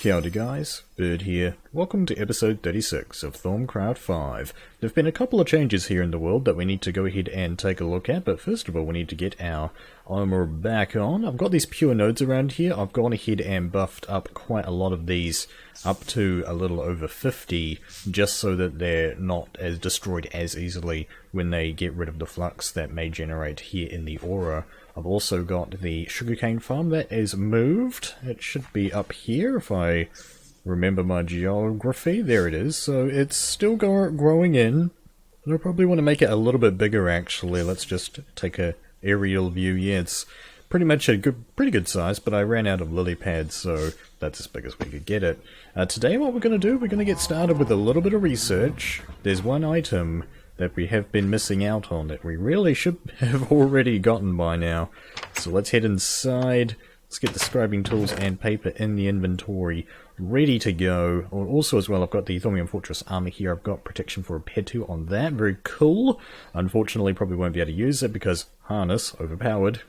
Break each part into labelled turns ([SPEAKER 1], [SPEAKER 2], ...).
[SPEAKER 1] Kia ora guys, Bird here. Welcome to episode 36 of Thaumcraft 5. There have been a couple of changes here in the world that we need to go ahead and take a look at, but first of all we need to get our armor back on. I've got these pure nodes around here. I've gone ahead and buffed up quite a lot of these up to a little over 50, just so that they're not as destroyed as easily when they get rid of the flux that may generate here in the aura. I've also got the sugarcane farm that is moved. It should be up here if I remember my geography. There it is. So it's still growing in. I'll probably want to make it a little bit bigger actually. Let's just take a aerial view. Yeah, it's pretty much a pretty good size, but I ran out of lily pads, so that's as big as we could get it. Today what we're going to do, we're going to get started with a little bit of research. There's one item that we have been missing out on that we really should have already gotten by now. So let's head inside. Let's get the scribing tools and paper in the inventory ready to go. Also as well, I've got the Thaumium Fortress armor here. I've got protection for a Petu on that. Very cool. Unfortunately, probably won't be able to use it because harness overpowered.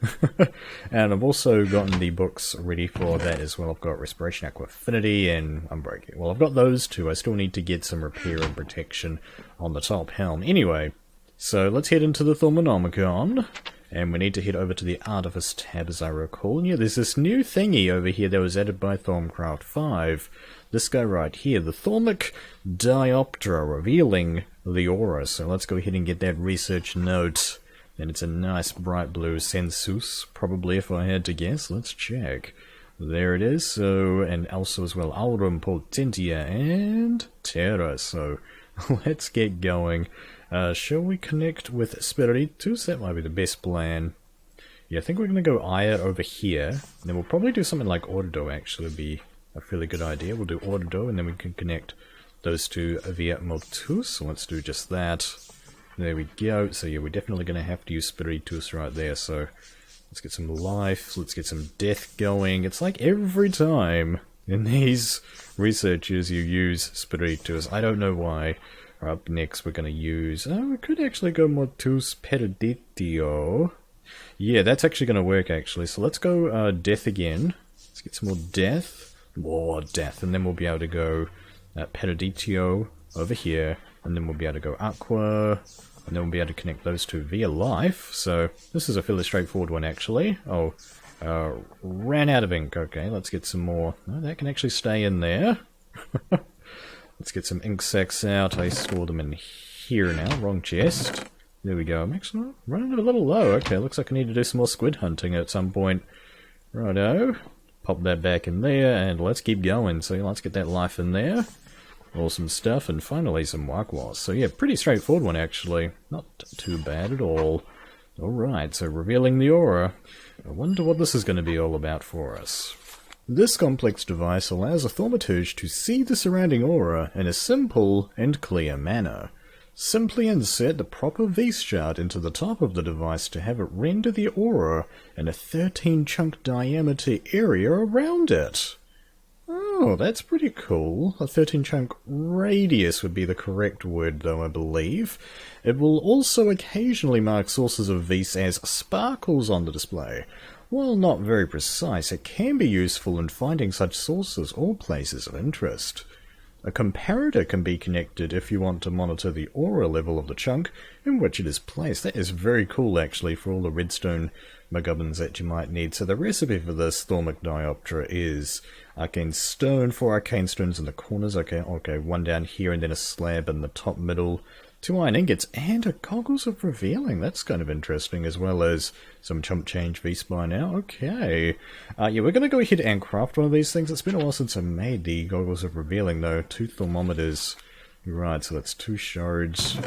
[SPEAKER 1] And I've also gotten the books ready for that as well. I've got Respiration, Aqua Affinity, and Unbreaking. Well, I've got those two. I still need to get some repair and protection on the top helm. Anyway, so let's head into the Thaumonomicon. And we need to head over to the Artifice tab, as I recall. And yeah, there's this new thingy over here that was added by Thaumcraft 5. This guy right here, the Thaumic Dioptra, revealing the aura. So let's go ahead and get that research note. And it's a nice bright blue Sensus, probably if I had to guess. Let's check. There it is. So, and also as well, Aurum Potentia and Terra. So let's get going. Shall we connect with Spiritus? That might be the best plan. Yeah, I think we're going to go Aya over here. And then we'll probably do something like Ordo, actually, would be a fairly good idea. We'll do Ordo, and then we can connect those two via Motus. So let's do just that. There we go. So yeah, we're definitely going to have to use Spiritus right there. So let's get some life. Let's get some death going. It's like every time in these researches you use Spiritus. I don't know why. Up next we're going to use, we could actually go Motus Periditio. Yeah, that's actually going to work actually. So let's go death again. Let's get some more death. More death. And then we'll be able to go Periditio over here. And then we'll be able to go Aqua. And then we'll be able to connect those two via life. So this is a fairly straightforward one actually. Oh, ran out of ink. Okay, let's get some more. Oh, that can actually stay in there. Let's get some ink sacs out. I store them in here now. Wrong chest. There we go. I'm actually running a little low. Okay, looks like I need to do some more squid hunting at some point. Righto. Pop that back in there, and let's keep going. So let's get that life in there. Awesome stuff, and finally some Wakwas. So yeah, pretty straightforward one actually. Not too bad at all. Alright, so revealing the aura. I wonder what this is going to be all about for us. This complex device allows a thaumaturge to see the surrounding aura in a simple and clear manner. Simply insert the proper V-shard into the top of the device to have it render the aura in a 13-chunk diameter area around it. Oh, that's pretty cool. A 13-chunk radius would be the correct word though, I believe. It will also occasionally mark sources of Vis as sparkles on the display. While not very precise, it can be useful in finding such sources or places of interest. A comparator can be connected if you want to monitor the aura level of the chunk in which it is placed. That is very cool actually for all the redstone McGubbins that you might need. So the recipe for this Thaumic Dioptra is arcane stone, 4 arcane stones in the corners, okay, one down here and then a slab in the top middle, 2 iron ingots, and a goggles of revealing. That's kind of interesting, as well as some chump change V-spine now. Okay. Yeah, we're going to go ahead and craft one of these things. It's been a while since I made the goggles of revealing, though. 2 thermometers. Right, so that's 2 shards.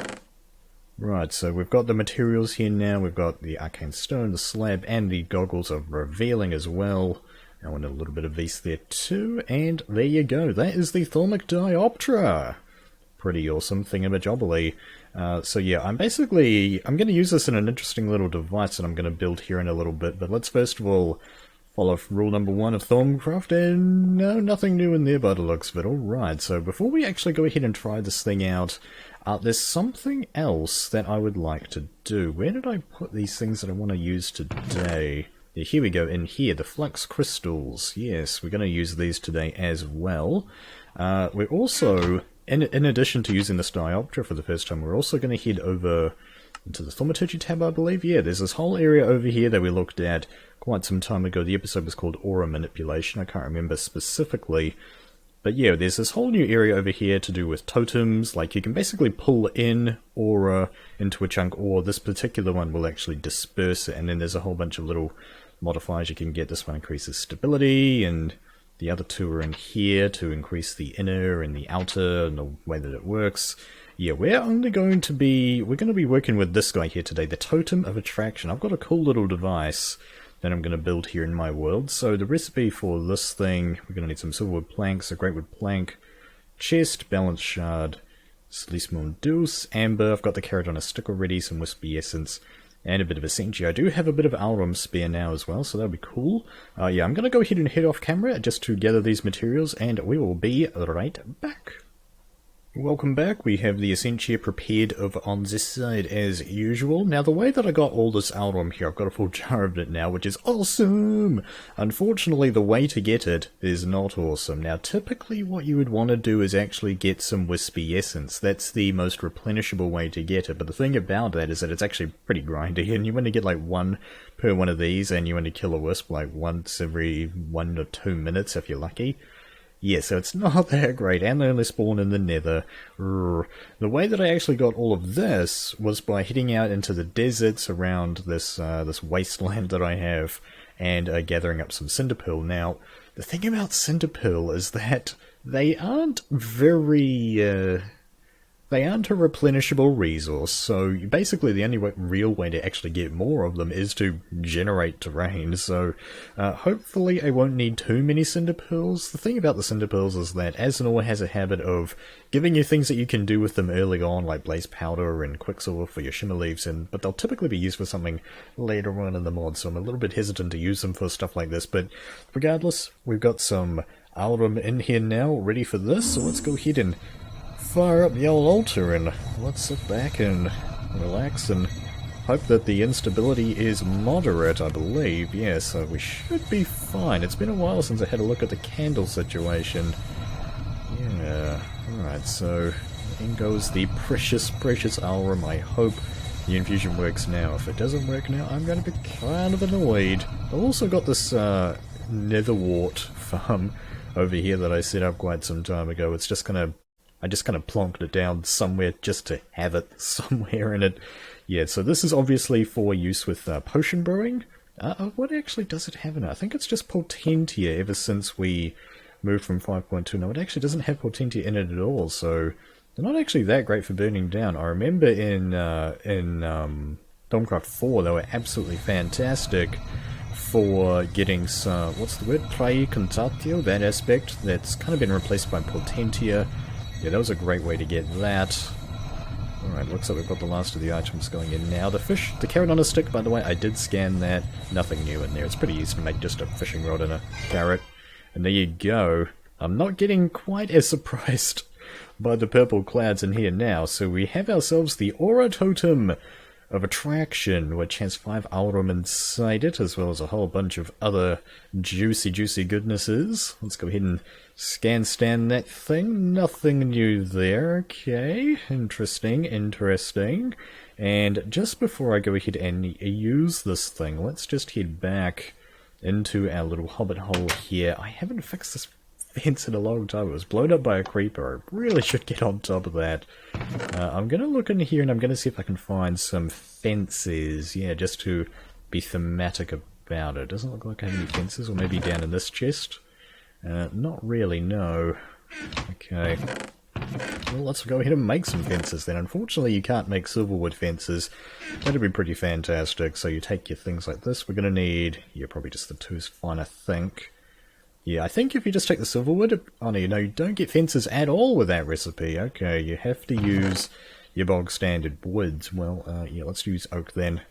[SPEAKER 1] Right, so we've got the materials here now. We've got the arcane stone, the slab, and the goggles of revealing as well. I want a little bit of Vs there too. And there you go. That is the Thaumic Dioptra. Pretty awesome thingamajobberly. So yeah, I'm going to use this in an interesting little device that I'm going to build here in a little bit, but let's first of all follow rule number 1 of Thaumcraft, and no, nothing new in there by the looks of it. Alright, so before we actually go ahead and try this thing out, there's something else that I would like to do. Where did I put these things that I want to use today? Yeah, here we go, in here, the flux crystals. Yes, we're going to use these today as well. We're also, in addition to using this dioptra for the first time, we're also going to head over into the thaumaturgy tab, I believe. Yeah, there's this whole area over here that we looked at quite some time ago. The episode was called Aura Manipulation. I can't remember specifically. But yeah, there's this whole new area over here to do with totems. Like, you can basically pull in aura into a chunk, or this particular one will actually disperse it. And then there's a whole bunch of little modifiers you can get. This one increases stability, and the other two are in here to increase the inner and the outer and the way that it works. Yeah, we're going to be working with this guy here today, the Totem of Attraction. I've got a cool little device that I'm going to build here in my world. So the recipe for this thing, we're going to need some silverwood planks, a greatwood plank, chest, balance shard, Salismon Deuce, amber. I've got the carrot on a stick already, some wispy essence, and a bit of Essentia. I do have a bit of Alrum spare now as well, so that'll be cool. Yeah, I'm going to go ahead and head off camera just to gather these materials, and we will be right back. Welcome back. We have the Essentia prepared over on this side as usual. Now, the way that I got all this Alrum here, I've got a full jar of it now, which is awesome! Unfortunately, the way to get it is not awesome. Now, typically what you would want to do is actually get some Wispy Essence. That's the most replenishable way to get it, but the thing about that is that it's actually pretty grindy, and you want to get like one per one of these, and you want to kill a wisp like once every 1 or 2 minutes if you're lucky. Yeah, so it's not that great, and they only spawn in the nether. The way that I actually got all of this was by heading out into the deserts around this this wasteland that I have, and gathering up some cinderpearl. Now, the thing about cinderpearl is that they aren't very... they aren't a replenishable resource, so basically the only real way to actually get more of them is to generate terrain, so hopefully I won't need too many cinder pearls. The thing about the cinder pearls is that Azanor has a habit of giving you things that you can do with them early on, like blaze powder and quicksilver for your shimmer leaves, but they'll typically be used for something later on in the mod, so I'm a little bit hesitant to use them for stuff like this, but regardless, we've got some Alrum in here now, ready for this, so let's go ahead and fire up the old altar and let's sit back and relax and hope that the instability is moderate, I believe. Yeah, so we should be fine. It's been a while since I had a look at the candle situation. Yeah, alright, so in goes the precious, precious Alrum. I hope the infusion works now. If it doesn't work now, I'm going to be kind of annoyed. I've also got this netherwort farm over here that I set up quite some time ago. It's just going to... I just kind of plonked it down somewhere just to have it somewhere in it. Yeah, so this is obviously for use with potion brewing. What actually does it have in it? I think it's just Potentia ever since we moved from 5.2. No, it actually doesn't have Potentia in it at all, so they're not actually that great for burning down. I remember in Thaumcraft 4 they were absolutely fantastic for getting some, what's the word? Contatio, that aspect that's kind of been replaced by Potentia. Yeah, that was a great way to get that. Alright, looks like we've got the last of the items going in now. The fish, the carrot on a stick, by the way, I did scan that. Nothing new in there. It's pretty easy to make just a fishing rod and a carrot. And there you go. I'm not getting quite as surprised by the purple clouds in here now. So we have ourselves the Aura Totem of Attraction, which has 5 Alrum inside it, as well as a whole bunch of other juicy, juicy goodnesses. Let's go ahead and scan that thing. Nothing new there. Okay, interesting, interesting. And just before I go ahead and use this thing, let's just head back into our little hobbit hole here. I haven't fixed this fence in a long time. It was blown up by a creeper. I really should get on top of that. I'm going to look in here and I'm going to see if I can find some fences. Yeah, just to be thematic about it. Doesn't look like I have any fences, or maybe down in this chest. Not really, no. Okay. Well, let's go ahead and make some fences then. Unfortunately, you can't make silverwood fences. That'd be pretty fantastic. So you take your things like this. We're going to need, yeah, probably just the 2 is fine, I think. Yeah, I think if you just take the silverwood... Oh no, you don't get fences at all with that recipe. Okay, you have to use your bog standard woods. Well, yeah, let's use oak then.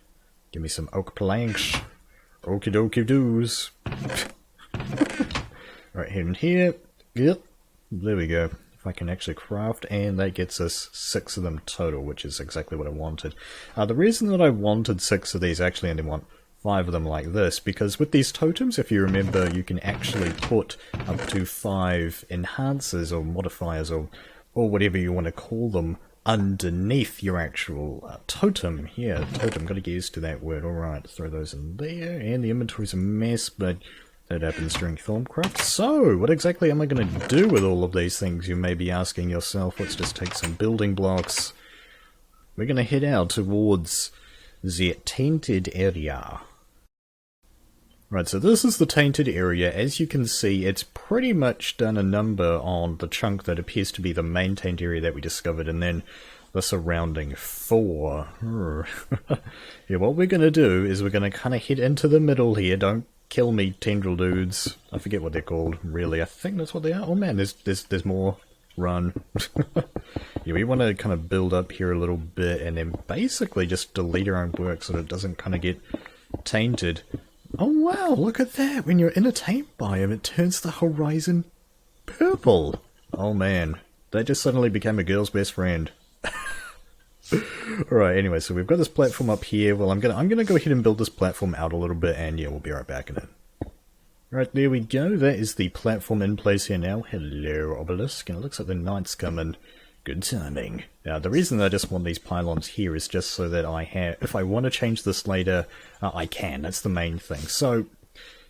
[SPEAKER 1] Give me some oak planks. Okie dokie doos. Right here and here. Yep. There we go. If I can actually craft, and that gets us 6 of them total, which is exactly what I wanted. The reason that I wanted 6 of these, I actually only want 5 of them like this, because with these totems, if you remember, you can actually put up to 5 enhancers or modifiers or whatever you want to call them underneath your actual totem. Yeah, totem, gotta get used to that word. Alright, throw those in there, and the inventory's a mess, but that happens during Thaumcraft. So, what exactly am I going to do with all of these things, you may be asking yourself. Let's just take some building blocks. We're going to head out towards the tainted area. Right, so this is the tainted area. As you can see, it's pretty much done a number on the chunk that appears to be the main tainted area that we discovered, and then the surrounding 4. Yeah, what we're going to do is we're going to kind of head into the middle here. Don't kill me, tendril dudes. I forget what they're called, really. I think that's what they are. Oh man, there's more. Run. Yeah, we want to kind of build up here a little bit, and then basically just delete our own work so that it doesn't kind of get tainted. Oh wow, look at that! When you're in a taint biome, it turns the horizon purple! Oh man, that just suddenly became a girl's best friend. Alright, anyway, so we've got this platform up here. Well, I'm gonna go ahead and build this platform out a little bit, and yeah, we'll be right back in it. Right, there we go. That is the platform in place here now. Hello, obelisk, and it looks like the night's coming. Good timing. Now, the reason I just want these pylons here is just so that I have, if I want to change this later, I can. That's the main thing. So,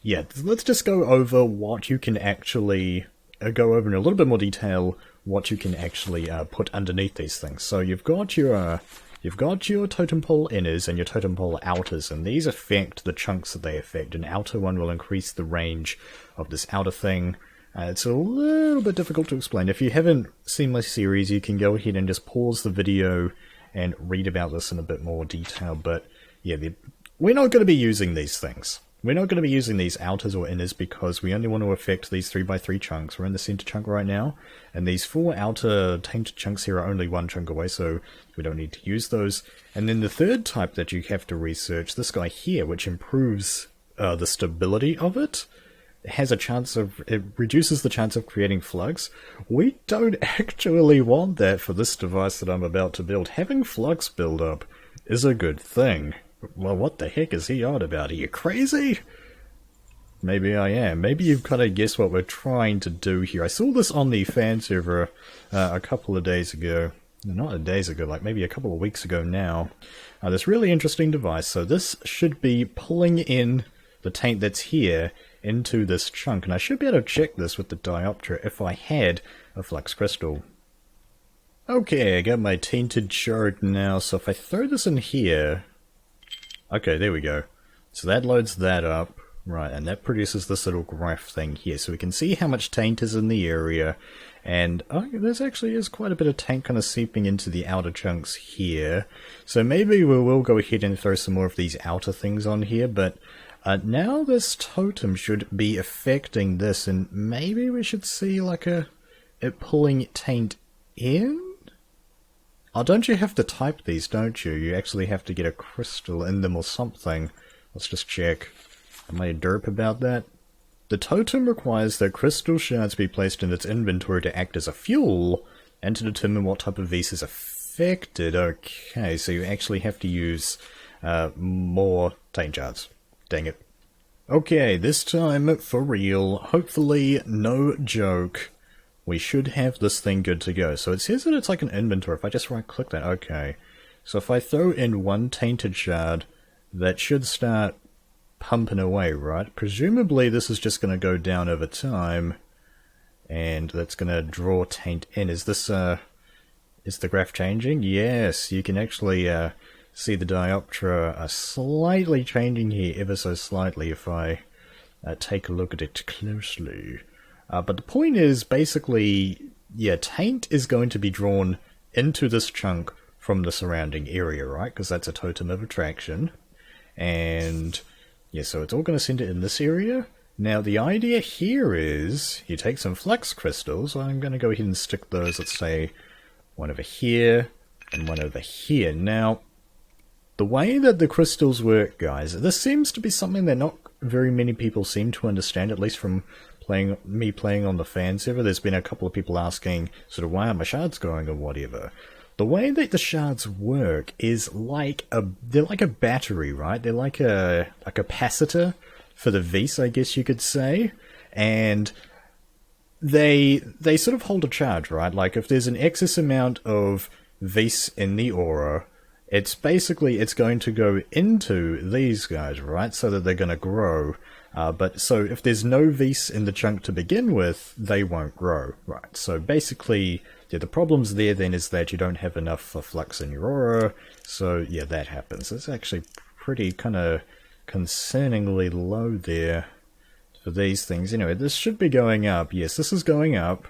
[SPEAKER 1] yeah, let's just go over what you can actually, go over in a little bit more detail what you can actually put underneath these things. So you've got your totem pole inners and your totem pole outers, and these affect the chunks that they affect. An outer one will increase the range of this outer thing. It's a little bit difficult to explain. If you haven't seen my series, you can go ahead and just pause the video and read about this in a bit more detail. But yeah, we're not going to be using these things. We're not going to be using these outers or inners because we only want to affect these 3x3 chunks. We're in the center chunk right now, and these 4 outer tainted chunks here are only 1 chunk away, so we don't need to use those. And then the third type that you have to research, this guy here, which improves the stability of it, has a chance of, it reduces the chance of creating flux. We don't actually want that for this device that I'm about to build. Having flux build up is a good thing. Well, what the heck is he on about? Are you crazy? Maybe I am. Maybe you've kind of guessed what we're trying to do here. I saw this on the fan server a couple of days ago. Not days ago, like maybe a couple of weeks ago now. This really interesting device. So this should be pulling in the taint that's here into this chunk. And I should be able to check this with the dioptra if I had a flux crystal. Okay, I got my tainted shard now. So if I throw this in here... Okay, there we go. So that loads that up, right, and that produces this little graph thing here. So we can see how much taint is in the area, and oh, there's actually is quite a bit of taint kind of seeping into the outer chunks here. So maybe we will go ahead and throw some more of these outer things on here, but now this totem should be affecting this, and maybe we should see like it pulling taint in? Oh, don't you have to type these, don't you? You actually have to get a crystal in them or something. Let's just check. Am I a derp about that? The totem requires that crystal shards be placed in its inventory to act as a fuel, and to determine what type of beast is affected. Okay, so you actually have to use more taint shards. Dang it. Okay, this time for real. Hopefully, no joke. We should have this thing good to go. So it says that it's like an inventory. If I just right click that, okay. So if I throw in 1 tainted shard, that should start pumping away, right? Presumably this is just going to go down over time, and that's going to draw taint in. Is this, is the graph changing? Yes, you can actually see the dioptra slightly changing here, ever so slightly, if I take a look at it closely. But the point is, basically, yeah, taint is going to be drawn into this chunk from the surrounding area, right? Because that's a totem of attraction. And, yeah, so it's all going to send it in this area. Now, the idea here is, you take some flux crystals. I'm going to go ahead and stick those, let's say, one over here, and one over here. Now, the way that the crystals work, guys, this seems to be something that not very many people seem to understand, at least from me playing on the fan server. There's been a couple of people asking, sort of, why aren't my shards going or whatever. The way that the shards work is they're like a battery, right? They're like a capacitor for the Vis, I guess you could say. And they sort of hold a charge, right? Like if there's an excess amount of Vis in the aura, it's going to go into these guys, right? So that they're going to grow. But so if there's no Vis in the chunk to begin with, they won't grow, right? So basically, yeah, the problems there then is that you don't have enough flux in your aura. So yeah, that happens. It's actually pretty kind of concerningly low there for these things. Anyway, this should be going up. Yes, this is going up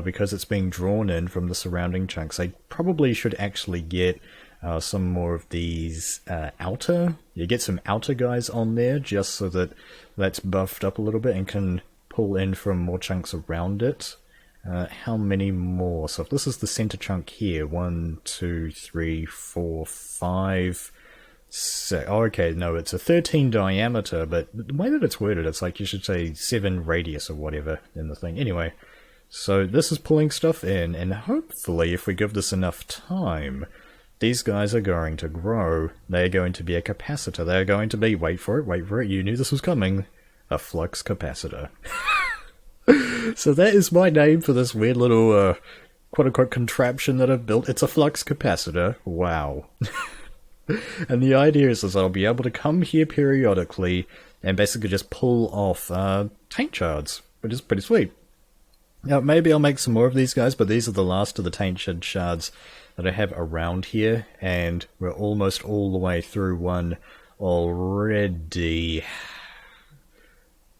[SPEAKER 1] because it's being drawn in from the surrounding chunks. I probably should actually get some more of these outer. You get some outer guys on there just so that that's buffed up a little bit and can pull in from more chunks around it. How many more? So if this is the center chunk here, 1, 2, 3, 4, 5, 6. Oh, okay, no, it's a 13 diameter, but the way that it's worded, it's like you should say 7 radius or whatever in the thing. Anyway, so this is pulling stuff in, and hopefully if we give this enough time, these guys are going to grow. They're going to be a capacitor. They're going to be, wait for it, you knew this was coming, a flux capacitor. So that is my name for this weird little, quote-unquote, contraption that I've built. It's a flux capacitor. Wow. And the idea is I'll be able to come here periodically and basically just pull off taint shards, which is pretty sweet. Now, maybe I'll make some more of these guys, but these are the last of the tainted shards that I have around here, and we're almost all the way through one already.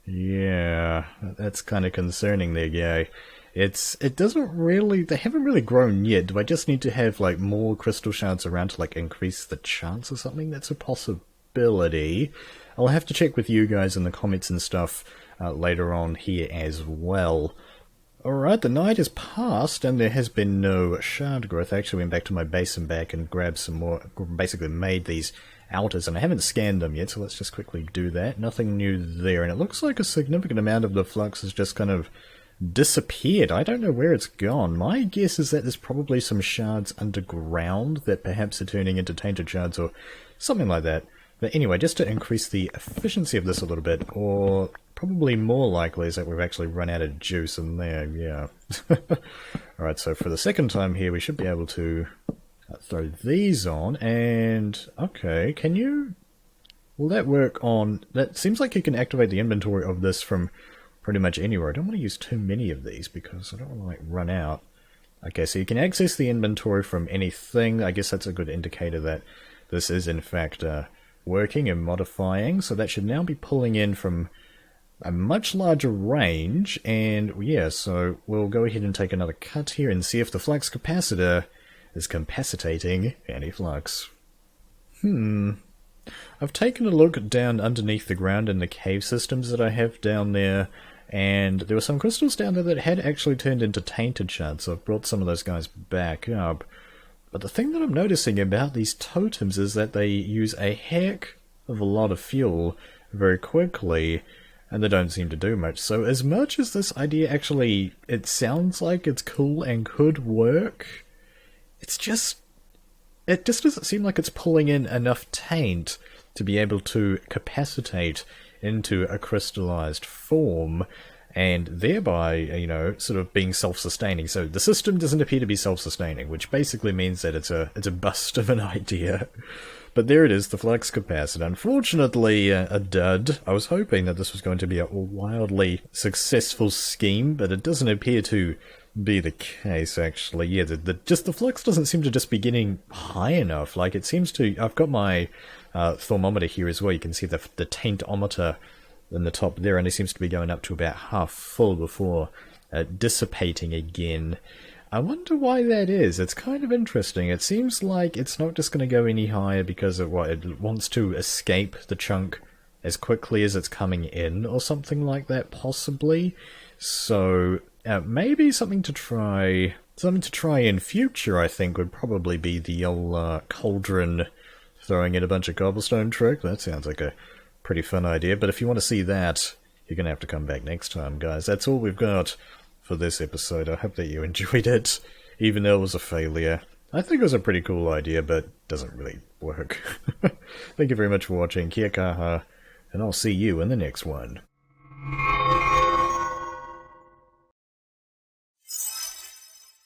[SPEAKER 1] Yeah, that's kind of concerning there, guy. It doesn't really, they haven't really grown yet. Do I just need to have, like, more crystal shards around to, like, increase the chance or something? That's a possibility. I'll have to check with you guys in the comments and stuff later on here as well. Alright, the night is past and there has been no shard growth. I actually went back to my base and back and grabbed some more, basically made these outers, and I haven't scanned them yet, so let's just quickly do that. Nothing new there, and it looks like a significant amount of the flux has just kind of disappeared. I don't know where it's gone. My guess is that there's probably some shards underground that perhaps are turning into tainted shards or something like that. But anyway, just to increase the efficiency of this a little bit, or probably more likely is that we've actually run out of juice in there, yeah. Alright, so for the second time here we should be able to throw these on, and okay, will that work on, that seems like you can activate the inventory of this from pretty much anywhere. I don't want to use too many of these because I don't want to like run out. Okay, so you can access the inventory from anything. I guess that's a good indicator that this is in fact working and modifying, so that should now be pulling in from a much larger range, and yeah, so we'll go ahead and take another cut here and see if the flux capacitor is capacitating any flux. I've taken a look down underneath the ground in the cave systems that I have down there, and there were some crystals down there that had actually turned into tainted shards, so I've brought some of those guys back up. But the thing that I'm noticing about these totems is that they use a heck of a lot of fuel very quickly, and they don't seem to do much. So as much as this idea actually, it sounds like it's cool and could work, it just doesn't seem like it's pulling in enough taint to be able to capacitate into a crystallized form, and thereby, you know, sort of being self-sustaining. So the system doesn't appear to be self-sustaining, which basically means that it's a bust of an idea. But there it is, the flux capacitor. Unfortunately, a dud. I was hoping that this was going to be a wildly successful scheme, but it doesn't appear to be the case, actually. Yeah, the flux doesn't seem to just be getting high enough. Like, it seems to... I've got my thermometer here as well. You can see the taintometer in the top there, and it seems to be going up to about half full before dissipating again. I wonder why that is. It's kind of interesting. It seems like it's not just going to go any higher because of what it wants to escape the chunk as quickly as it's coming in, or something like that, possibly. So maybe something to try in future, I think, would probably be the old cauldron throwing in a bunch of cobblestone trick. That sounds like a pretty fun idea, but if you want to see that, you're going to have to come back next time, guys. That's all we've got for this episode. I hope that you enjoyed it, even though it was a failure. I think it was a pretty cool idea, but doesn't really work. Thank you very much for watching, kia kaha, and I'll see you in the next one.